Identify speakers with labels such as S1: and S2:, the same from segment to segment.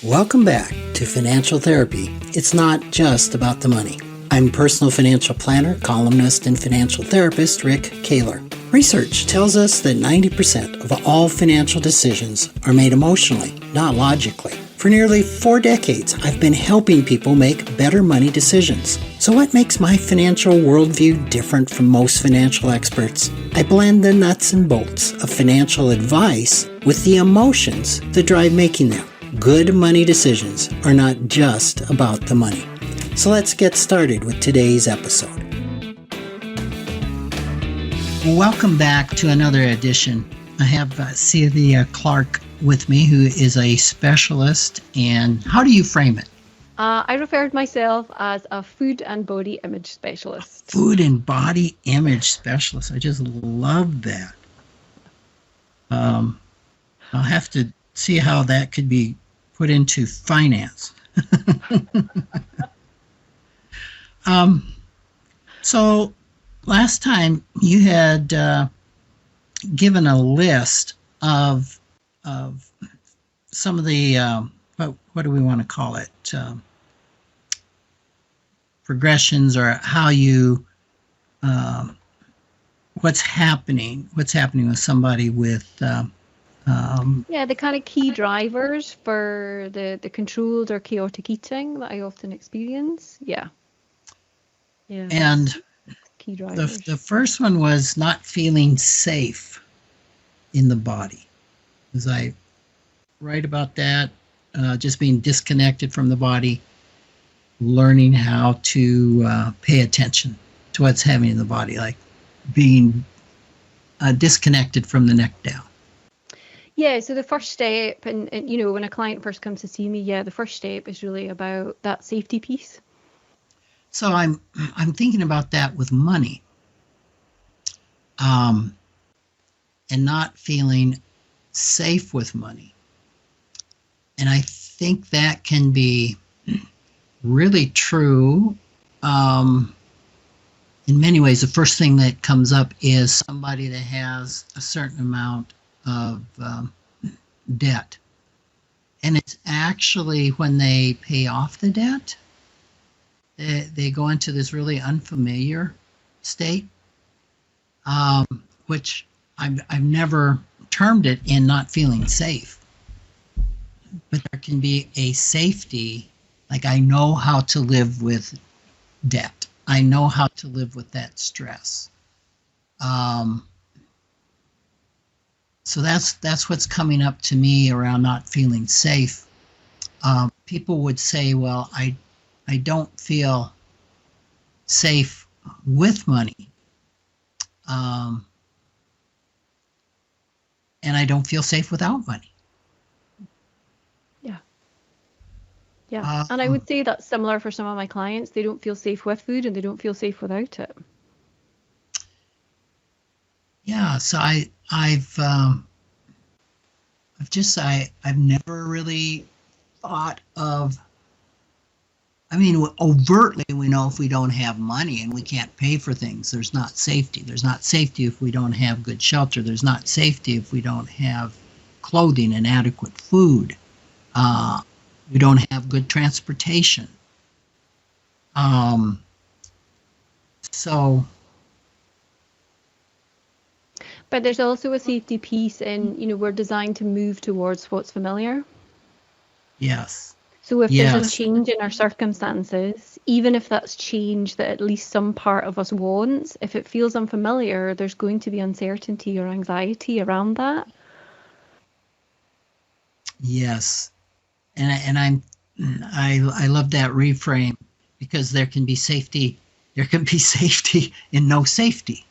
S1: Welcome back to Financial Therapy. It's not just about the money. I'm personal financial planner, columnist, and financial therapist Rick Kahler. Research tells us that 90% of all financial decisions are made emotionally, not logically. For nearly 4 decades, I've been helping people make better money decisions. So what makes my financial worldview different from most financial experts? I blend the nuts and bolts of financial advice with the emotions that drive making them. Good money decisions are not just about the money. So let's get started with today's episode. Welcome back to another edition. I have Celia Clark with me, who is a specialist. And how do you frame it?
S2: I referred myself as a food and body image specialist.
S1: Food and body image specialist. I just love that. I'll have to see how that could be put into finance. So last time you had given a list of some of the what do we want to call it, progressions, or how you what's happening with somebody with
S2: the kind of key drivers for the controlled or chaotic eating that I often experience. Yeah.
S1: And
S2: key drivers.
S1: The first one was not feeling safe in the body. Was I right about that? Just being disconnected from the body, learning how to pay attention to what's happening in the body, like being disconnected from the neck down.
S2: Yeah, so the first step, and when a client first comes to see me, the first step is really about that safety piece.
S1: So I'm thinking about that with money, and not feeling safe with money. And I think that can be really true. In many ways, the first thing that comes up is somebody that has a certain amount of debt. And it's actually when they pay off the debt, they go into this really unfamiliar state, which I've never termed it in not feeling safe. But there can be a safety, like I know how to live with debt. I know how to live with that stress. So that's what's coming up to me around not feeling safe. People would say, well, I don't feel safe with money. And I don't feel safe without money.
S2: Yeah. And I would say that's similar for some of my clients. They don't feel safe with food and they don't feel safe without it.
S1: Yeah, so I've never really thought of, overtly we know if we don't have money and we can't pay for things, there's not safety. There's not safety if we don't have good shelter. There's not safety if we don't have clothing and adequate food. We don't have good transportation.
S2: But there's also a safety piece in, we're designed to move towards what's familiar.
S1: Yes.
S2: So if there's a change in our circumstances, even if that's change that at least some part of us wants, if it feels unfamiliar, there's going to be uncertainty or anxiety around that.
S1: Yes. And I love that reframe, because there can be safety in no safety.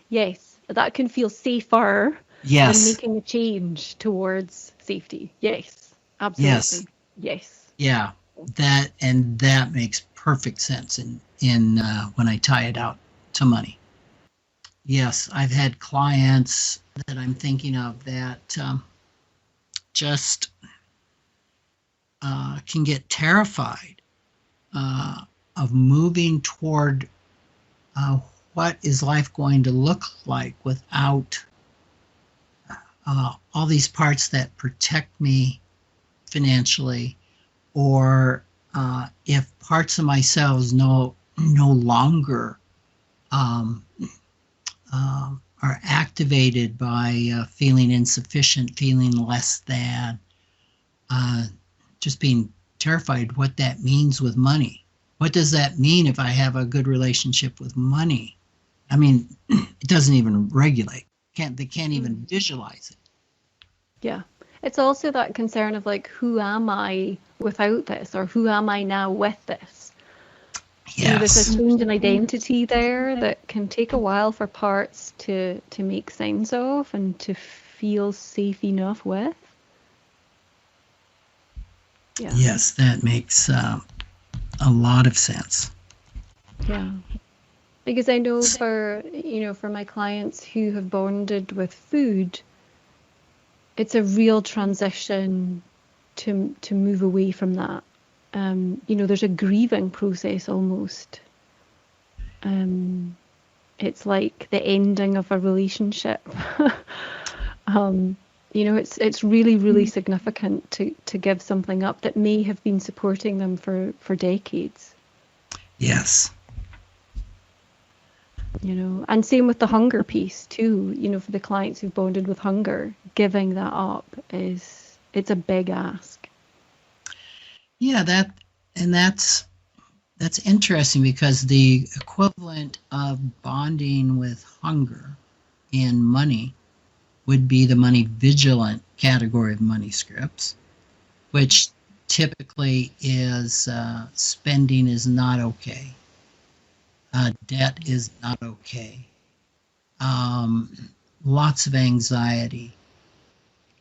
S2: Yes, that can feel safer than making a change towards safety. Yes, absolutely. Yes.
S1: Yeah, that makes perfect sense in when I tie it out to money. Yes, I've had clients that I'm thinking of that just can get terrified of moving toward what is life going to look like without all these parts that protect me financially, or if parts of myself no longer um, are activated by feeling insufficient, feeling less than, just being terrified what that means with money. What does that mean if I have a good relationship with money? I mean, it doesn't even regulate. They can't even visualize it.
S2: Yeah. It's also that concern of like, who am I without this, or who am I now with this? There's a
S1: Yes.
S2: change in identity there that can take a while for parts to make sense of and to feel safe enough with. Yeah.
S1: Yes, that makes a lot of sense.
S2: Yeah. Because I know for my clients who have bonded with food, it's a real transition to move away from that. There's a grieving process almost. It's like the ending of a relationship. It's really, really significant to give something up that may have been supporting them for decades.
S1: Yes.
S2: And same with the hunger piece too. For the clients who've bonded with hunger, giving that up it's a big ask.
S1: Yeah, that's interesting, because the equivalent of bonding with hunger in money would be the money vigilant category of money scripts, which typically is spending is not okay. Debt is not okay. Lots of anxiety.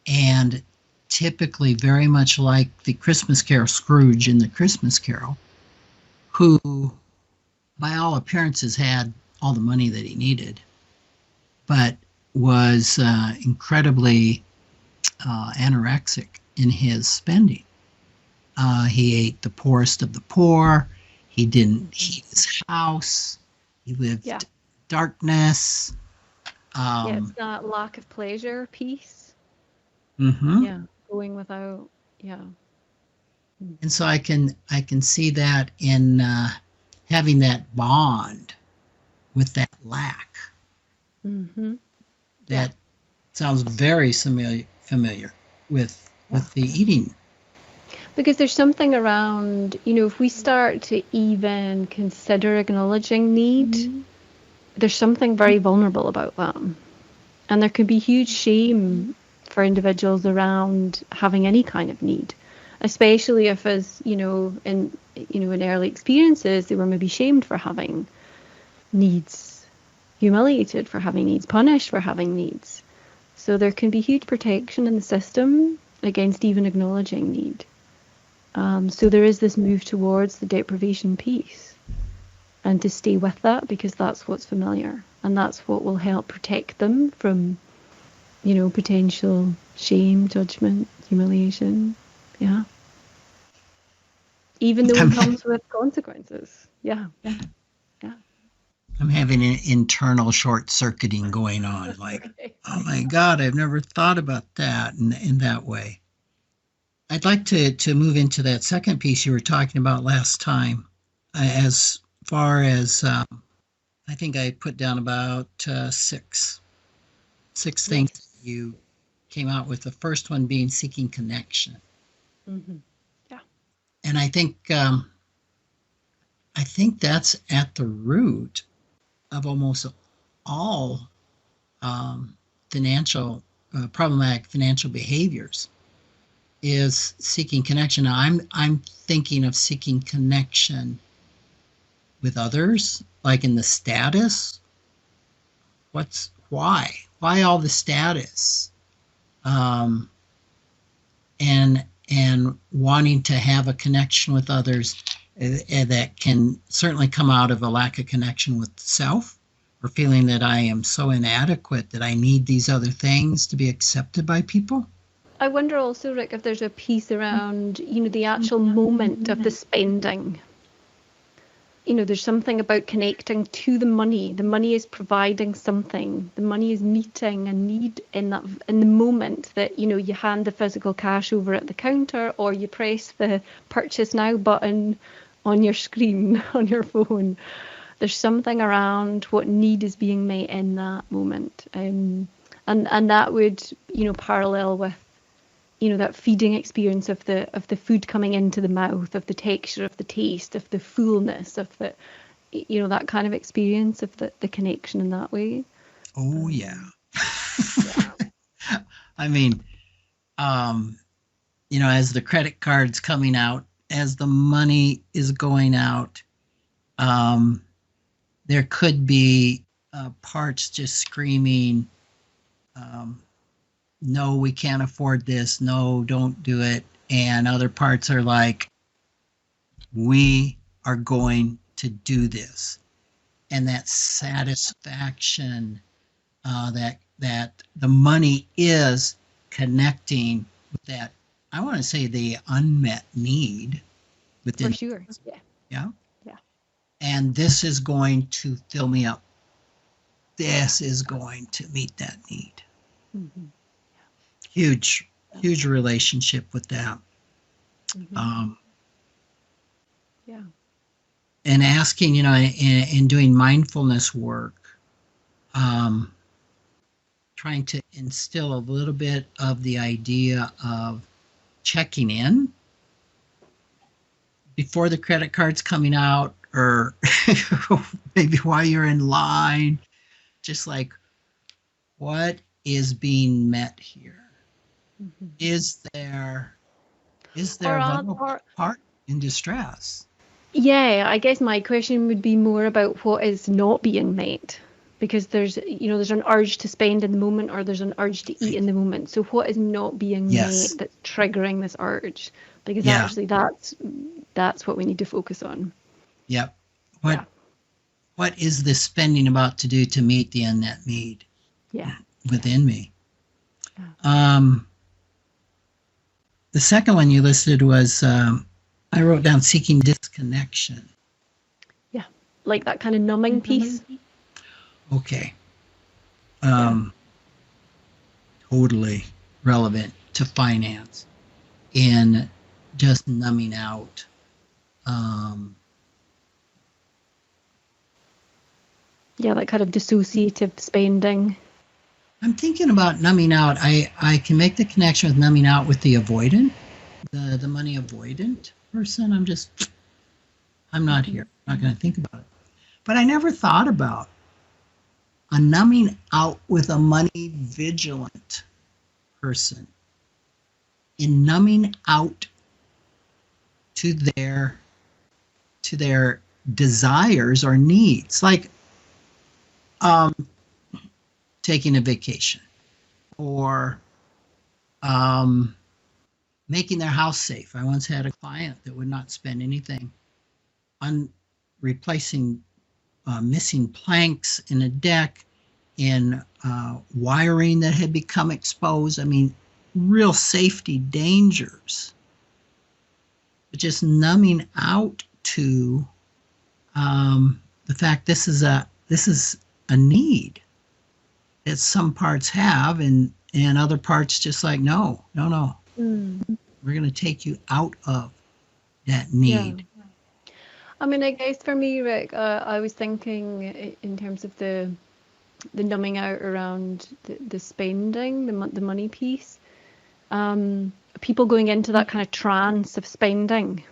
S1: And typically very much like the Christmas Carol, Scrooge in the Christmas Carol, who by all appearances had all the money that he needed, but was incredibly anorexic in his spending. He ate the poorest of the poor. He didn't heat his house. He lived darkness.
S2: It's that lack of pleasure piece.
S1: Mm-hmm.
S2: Yeah, going without. Yeah.
S1: And so I can see that in having that bond with that lack.
S2: Mm-hmm.
S1: That sounds very familiar with the eating.
S2: Because there's something around, if we start to even consider acknowledging need, there's something very vulnerable about that. And there can be huge shame for individuals around having any kind of need, especially if, as in early experiences, they were maybe shamed for having needs, humiliated for having needs, punished for having needs. So there can be huge protection in the system against even acknowledging need. So there is this move towards the deprivation piece, and to stay with that because that's what's familiar and that's what will help protect them from, potential shame, judgment, humiliation. Yeah. Even though it comes with consequences. Yeah.
S1: I'm having an internal short-circuiting going on. Like, oh my God, I've never thought about that in that way. I'd like to move into that second piece you were talking about last time, as far as I think I put down about six things you came out with. The first one being seeking connection.
S2: Mm-hmm. Yeah.
S1: And I think that's at the root of almost all financial problematic financial behaviors, is seeking connection. Now, I'm thinking of seeking connection with others, like in the status. Why all the status, and wanting to have a connection with others that can certainly come out of a lack of connection with self, or feeling that I am so inadequate that I need these other things to be accepted by people.
S2: I wonder also, Rick, if there's a piece around, the actual moment of the spending. there's something about connecting to the money. The money is providing something. The money is meeting a need in the moment that, you hand the physical cash over at the counter, or you press the purchase now button on your screen, on your phone. There's something around what need is being met in that moment. And that would, parallel with, that feeding experience of the food coming into the mouth, of the texture, of the taste, of the fullness, of the, that kind of experience of the connection in that way.
S1: Oh, yeah. I mean, as the credit card's coming out, as the money is going out, there could be parts just screaming, no, we can't afford this. No, don't do it. And other parts are like, we are going to do this. And that satisfaction that the money is connecting with that, I want to say, the unmet need within.
S2: For sure. Yeah.
S1: Yeah.
S2: Yeah.
S1: And this is going to fill me up. This is going to meet that need.
S2: Mm-hmm.
S1: Huge relationship with that.
S2: Mm-hmm. Yeah.
S1: And asking, in doing mindfulness work, trying to instill a little bit of the idea of checking in before the credit card's coming out, or maybe while you're in line, just like, what is being met here?
S2: Mm-hmm.
S1: Is there a vulnerable part in distress?
S2: Yeah, I guess my question would be more about what is not being met, because there's an urge to spend in the moment, or there's an urge to eat in the moment. So what is not being met that's triggering this urge? Because actually that's what we need to focus on.
S1: Yep. What is this spending about to do to meet the unmet need within me? Yeah. The second one you listed was, I wrote down seeking disconnection.
S2: Yeah, like that kind of numbing piece.
S1: Okay. Totally relevant to finance in just numbing out.
S2: That kind of dissociative spending.
S1: I'm thinking about numbing out. I can make the connection with numbing out with the avoidant, the money avoidant person. I'm not here. I'm not going to think about it. But I never thought about a numbing out with a money vigilant person. In numbing out to their desires or needs, like taking a vacation, or making their house safe. I once had a client that would not spend anything on replacing missing planks in a deck, in wiring that had become exposed. I mean, real safety dangers. But just numbing out to the fact this is a need that some parts have, and other parts just like, no. We're going to take you out of that need.
S2: Yeah. I mean, I guess for me, Rick, I was thinking in terms of the numbing out around the spending, the money piece. People going into that kind of trance of spending,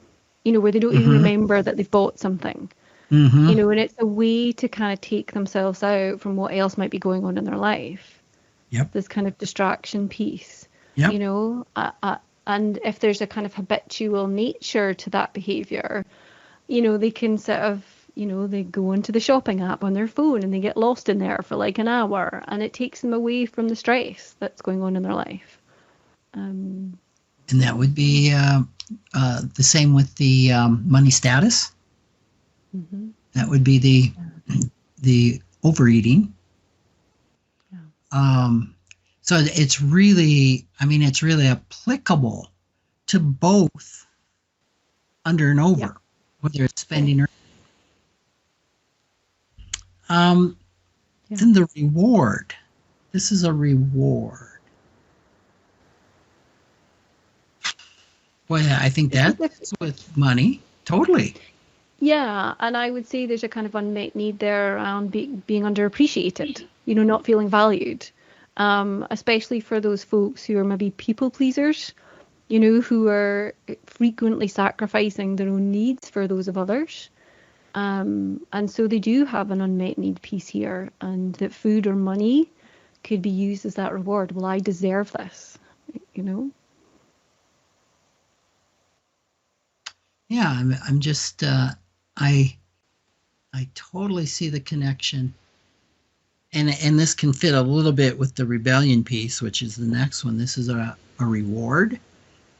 S2: where they don't even remember that they've bought something. And it's a way to kind of take themselves out from what else might be going on in their life.
S1: Yep.
S2: This kind of distraction piece.
S1: Yep.
S2: And if there's a kind of habitual nature to that behavior, they can sort of, they go into the shopping app on their phone and they get lost in there for like an hour, and it takes them away from the stress that's going on in their life.
S1: And that would be the same with the money status. Mm-hmm. That would be the overeating. Yeah. So it's really applicable to both under and over, whether it's spending or.
S2: Yeah.
S1: Then the reward. This is a reward. Well, I think that's with money. Totally.
S2: Yeah, and I would say there's a kind of unmet need there around being underappreciated, not feeling valued, especially for those folks who are maybe people pleasers, who are frequently sacrificing their own needs for those of others. And so they do have an unmet need piece here, and that food or money could be used as that reward. Well, I deserve this, you know?
S1: Yeah, I'm just I totally see the connection, and this can fit a little bit with the rebellion piece, which is the next one. This is a reward.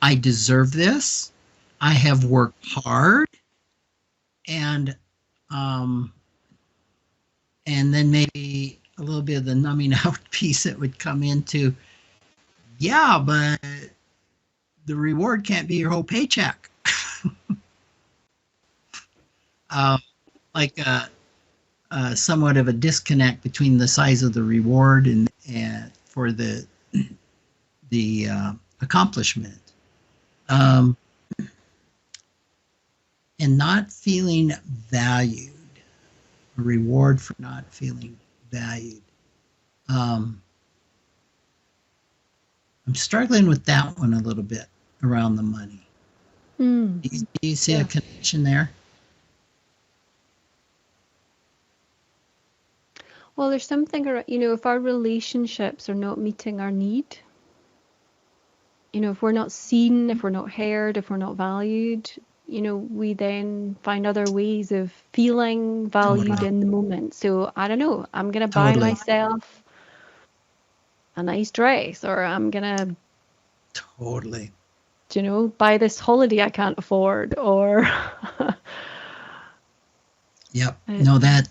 S1: I deserve this. I have worked hard, and um, and then maybe a little bit of the numbing out piece that would come into. Yeah, but the reward can't be your whole paycheck. um, like somewhat of a disconnect between the size of the reward and for the accomplishment, um, and not feeling valued, a reward for not feeling valued. Um, I'm struggling with that one a little bit around the money.
S2: Mm,
S1: Do you see
S2: yeah.
S1: a connection there?
S2: Well, there's something around, if our relationships are not meeting our need, if we're not seen, if we're not heard, if we're not valued, we then find other ways of feeling valued
S1: Totally.
S2: in the moment. So I don't know, I'm going to buy
S1: Totally.
S2: myself a nice dress, or I'm going to,
S1: Totally.
S2: buy this holiday I can't afford, or
S1: Yep. No, that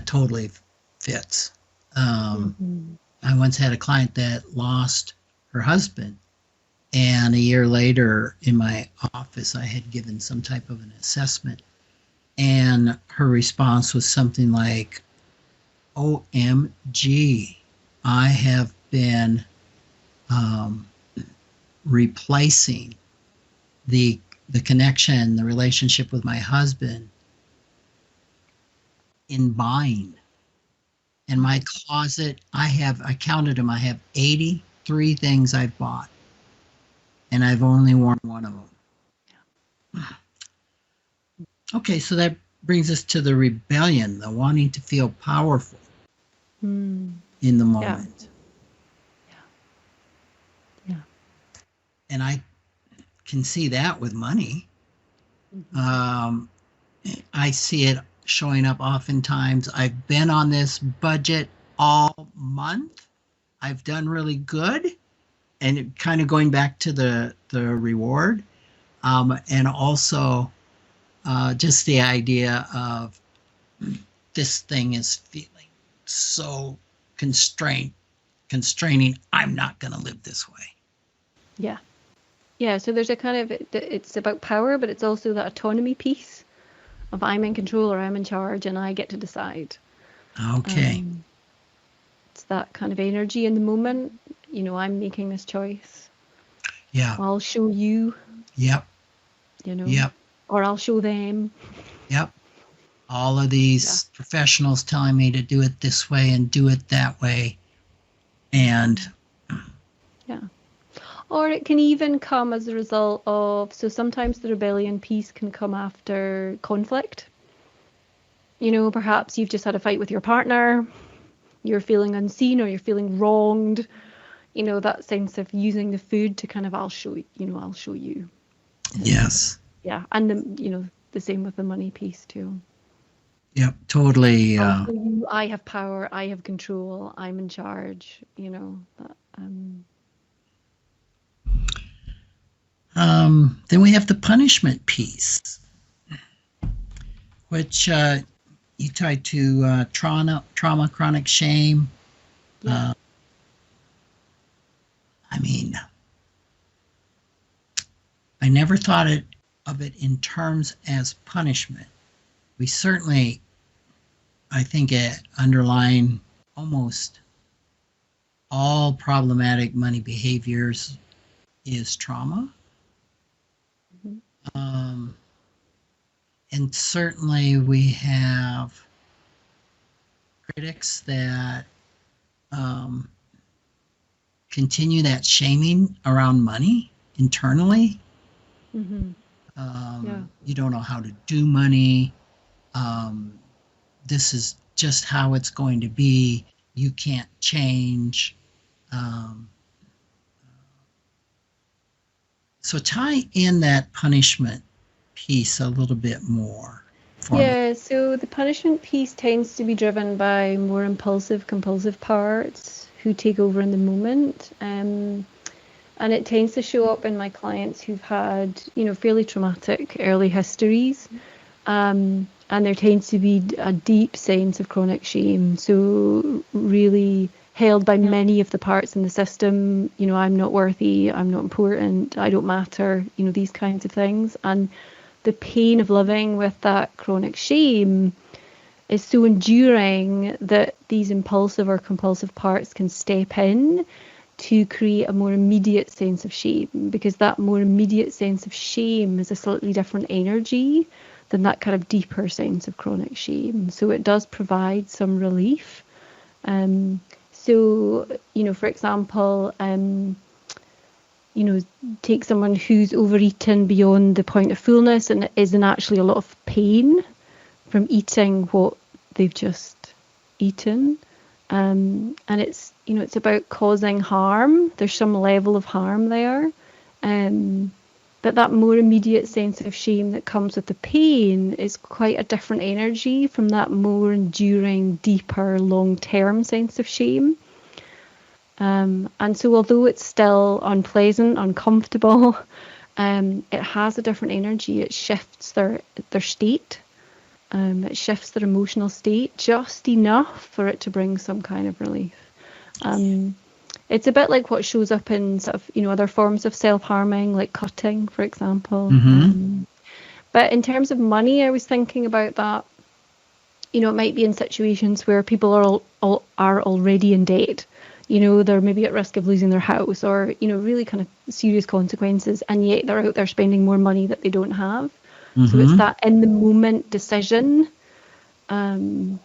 S1: totally fits.
S2: Mhm.
S1: I once had a client that lost her husband, and a year later in my office, I had given some type of an assessment, and her response was something like, OMG, I have been um, replacing the connection, the relationship with my husband in buying. In my closet, I counted them, I have 83 things I've bought, and I've only worn one of them. Okay, so that brings us to the rebellion, the wanting to feel powerful
S2: Mm.
S1: in the
S2: Yeah.
S1: moment.
S2: Yeah.
S1: And I can see that with money.
S2: Mhm.
S1: Um, I see it showing up oftentimes. I've been on this budget all month. I've done really good. And it kind of going back to the reward. And also just the idea of this thing is feeling so constraining. I'm not going to live this way.
S2: Yeah. Yeah, so there's a kind of, it's about power, but it's also that autonomy piece of I'm in control or I'm in charge and I get to decide.
S1: Okay.
S2: It's that kind of energy in the moment. I'm making this choice.
S1: Yeah.
S2: I'll show you,
S1: Yep. Yep.
S2: or I'll show them.
S1: Yep. All of these professionals telling me to do it this way and do it that way. And
S2: Yeah. Or it can even come as a result of, so sometimes the rebellion piece can come after conflict. Perhaps you've just had a fight with your partner, you're feeling unseen or you're feeling wronged, that sense of using the food to kind of, I'll show you.
S1: yes.
S2: Yeah. And the same with the money piece too.
S1: Yep. Totally.
S2: I'll show you, I have power, I have control, I'm in charge, that,
S1: then we have the punishment piece, which you tie to trauma, chronic shame.
S2: yeah.
S1: I mean, I never thought of it in terms as punishment. We certainly I think it underlying almost all problematic money behaviors is trauma.
S2: Mhm.
S1: Um, and certainly we have critics that um, continue that shaming around money internally.
S2: Mhm. Yeah.
S1: You don't know how to do money. Um, this is just how it's going to be. You can't change. Um, so tie in that punishment piece a little bit more for me.
S2: Yeah, so the punishment piece tends to be driven by more impulsive, compulsive parts who take over in the moment. And it tends to show up in my clients who've had, fairly traumatic early histories. And there tends to be a deep sense of chronic shame. So, really held by many of the parts in the system. I'm not worthy, I'm not important, I don't matter, these kinds of things. And the pain of living with that chronic shame is so enduring that these impulsive or compulsive parts can step in to create a more immediate sense of shame, because that more immediate sense of shame is a slightly different energy than that kind of deeper sense of chronic shame. So it does provide some relief. Um, so, for example, take someone who's overeaten beyond the point of fullness and is in actually a lot of pain from eating what they've just eaten. And it's about causing harm. There's some level of harm there. But that more immediate sense of shame that comes with the pain is quite a different energy from that more enduring, deeper, long-term sense of shame. And so although it's still unpleasant, uncomfortable, it has a different energy. It shifts their state. It shifts their emotional state just enough for it to bring some kind of relief. It's a bit like what shows up in sort of, other forms of self-harming, like cutting, for example. But in terms of money, I was thinking about that. It might be in situations where people are already in debt. They're maybe at risk of losing their house or, really kind of serious consequences, and yet they're out there spending more money that they don't have. So it's that in the moment decision, that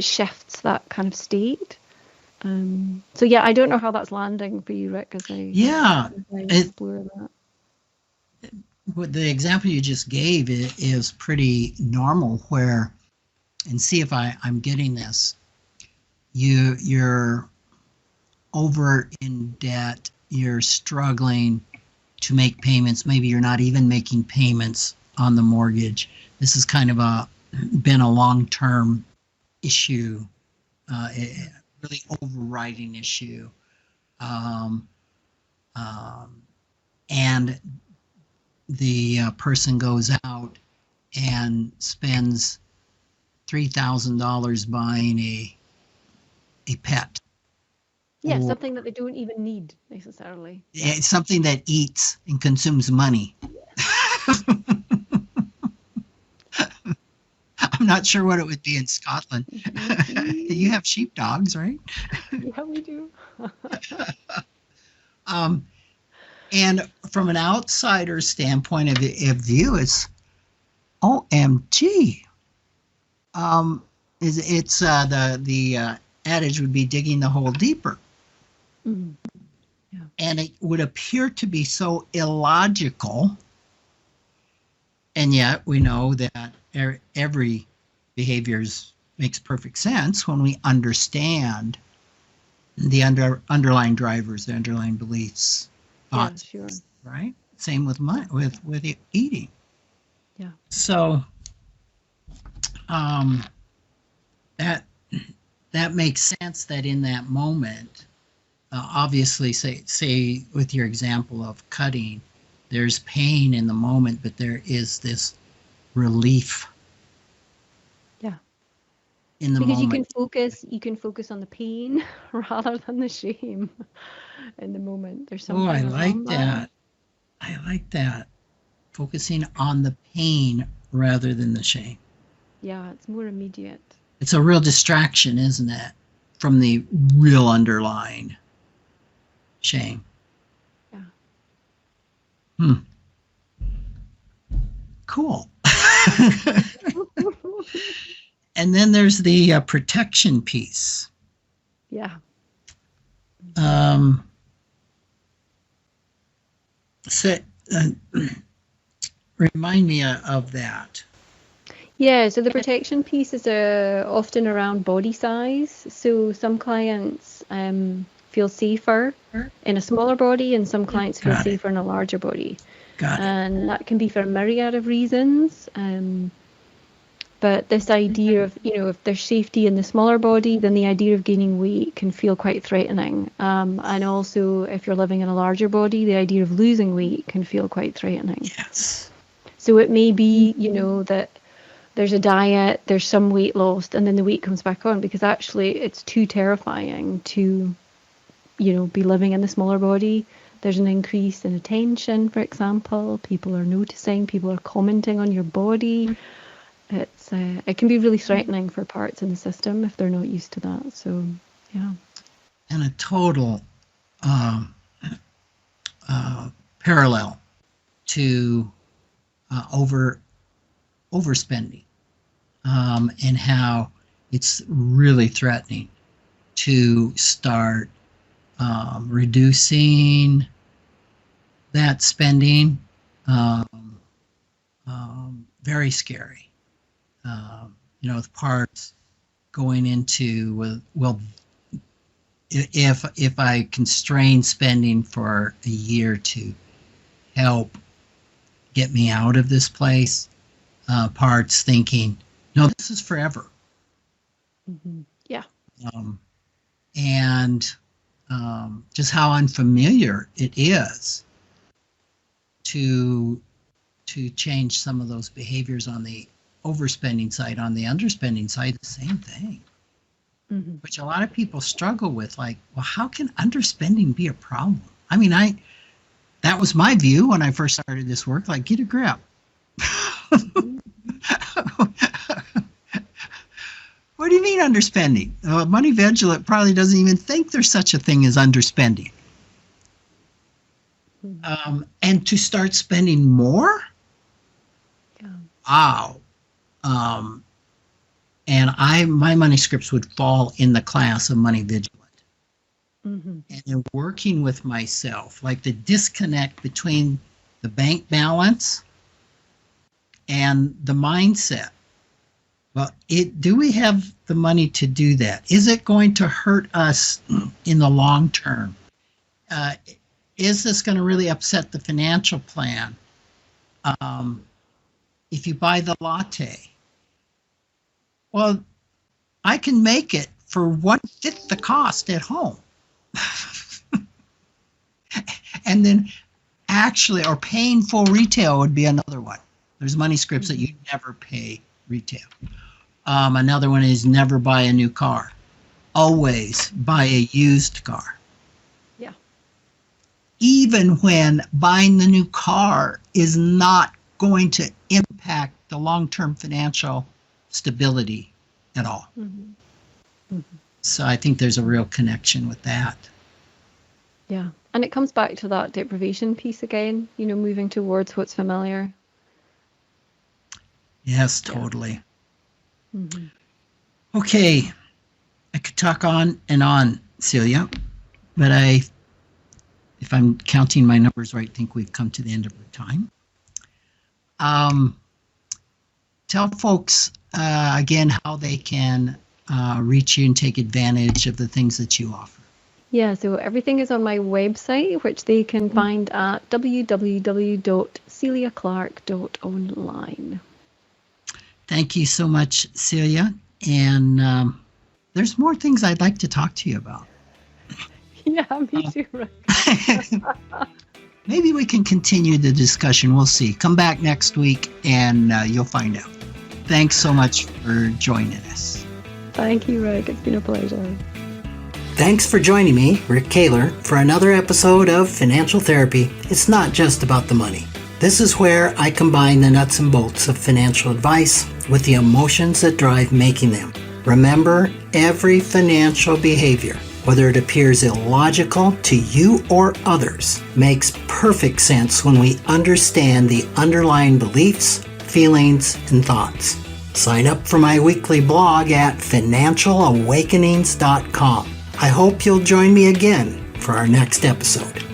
S2: shifts that kind of state. So yeah, I don't know how that's landing for you, Rick, as
S1: Yeah,
S2: I explore that.
S1: what the example you just gave is pretty normal where, and see if I'm getting this. You're over in debt, you're struggling to make payments. Maybe you're not even making payments on the mortgage. This is kind of been a long-term issue, a really overriding issue. Um, and the person goes out and spends $3,000 buying a pet.
S2: Yeah,
S1: Or
S2: something that they don't even need necessarily.
S1: it's something that eats and consumes money. I'm not sure what it would be in Scotland. You have sheepdogs, right?
S2: Yeah, we do.
S1: Um, and from an outsider standpoint of view, it's OMG. It's the adage would be digging the hole deeper.
S2: Mm. Yeah.
S1: And it would appear to be so illogical, and yet we know that every behavior makes perfect sense when we understand the underlying drivers, the underlying beliefs,
S2: Yeah,
S1: thoughts,
S2: sure.
S1: right? Same with with eating.
S2: Yeah.
S1: So um, that that makes sense that in that moment, obviously, say with your example of cutting, there's pain in the moment, but there is this relief
S2: Yeah.
S1: in the
S2: Because
S1: moment.
S2: you can focus on the pain rather than the shame in the moment. There's
S1: Oh, I
S2: something
S1: like
S2: around that.
S1: that. I like that. Focusing on the pain rather than the shame.
S2: Yeah, it's more immediate.
S1: It's a real distraction, isn't it, from the real underlying shame.
S2: Yeah.
S1: Cool. And then there's the protection piece.
S2: Yeah.
S1: So, remind me of that.
S2: Yeah, so the protection piece is often around body size. So some clients feel safer in a smaller body, and some clients feel safer in a larger body.
S1: Got it.
S2: And that can be for a myriad of reasons. But this idea of, if there's safety in the smaller body, then the idea of gaining weight can feel quite threatening. And also, if you're living in a larger body, the idea of losing weight can feel quite threatening.
S1: Yes.
S2: So it may be, that there's a diet, there's some weight lost, and then the weight comes back on, because actually it's too terrifying to, be living in the smaller body. There's an increase in attention, for example. People are noticing, people are commenting on your body. It can be really threatening for parts in the system if they're not used to that. So, yeah.
S1: And a total parallel to overspending, and how it's really threatening to start reducing that spending. Very scary. With parts going into, well, if I constrain spending for a year to help get me out of this place, parts thinking, no, this is forever.
S2: Mm-hmm. Yeah.
S1: And just how unfamiliar it is to change some of those behaviors on the overspending side. On the underspending side, the same thing. Mm-hmm. Which a lot of people struggle with, like, well, how can underspending be a problem? I mean, that was my view when I first started this work, like, get a grip. What do you mean underspending? Money Vigilant probably doesn't even think there's such a thing as underspending. Mm-hmm. And to start spending more? Yeah. Wow. And my money scripts would fall in the class of Money Vigilant. Mm-hmm. And in working with myself, like the disconnect between the bank balance and the mindset. Well, do we have the money to do that? Is it going to hurt us in the long term? Is this going to really upset the financial plan? If you buy the latte, well, I can make it for 1/5 the cost at home. And then or paying full retail would be another one. There's money scripts that you never pay retail. Another one is never buy a new car. Always buy a used car.
S2: Yeah.
S1: Even when buying the new car is not going to impact the long-term financial stability at all. Mm-hmm. Mm-hmm. So I think there's a real connection with that.
S2: Yeah. And it comes back to that deprivation piece again, moving towards what's familiar.
S1: Yes, totally.
S2: Yeah. Mm-hmm.
S1: Okay. I could talk on and on, Celia, but if I'm counting my numbers right, I think we've come to the end of our time. Tell folks again how they can reach you and take advantage of the things that you offer.
S2: Yeah, so everything is on my website, which they can find at www.celiaclark.online.
S1: Thank you so much, Celia. And there's more things I'd like to talk to you about.
S2: Yeah, me too, Rick.
S1: Maybe we can continue the discussion. We'll see. Come back next week and you'll find out. Thanks so much for joining us.
S2: Thank you, Rick. It's been a pleasure.
S1: Thanks for joining me, Rick Kahler, for another episode of Financial Therapy. It's not just about the money. This is where I combine the nuts and bolts of financial advice with the emotions that drive making them. Remember, every financial behavior, whether it appears illogical to you or others, makes perfect sense when we understand the underlying beliefs, feelings, and thoughts. Sign up for my weekly blog at financialawakenings.com. I hope you'll join me again for our next episode.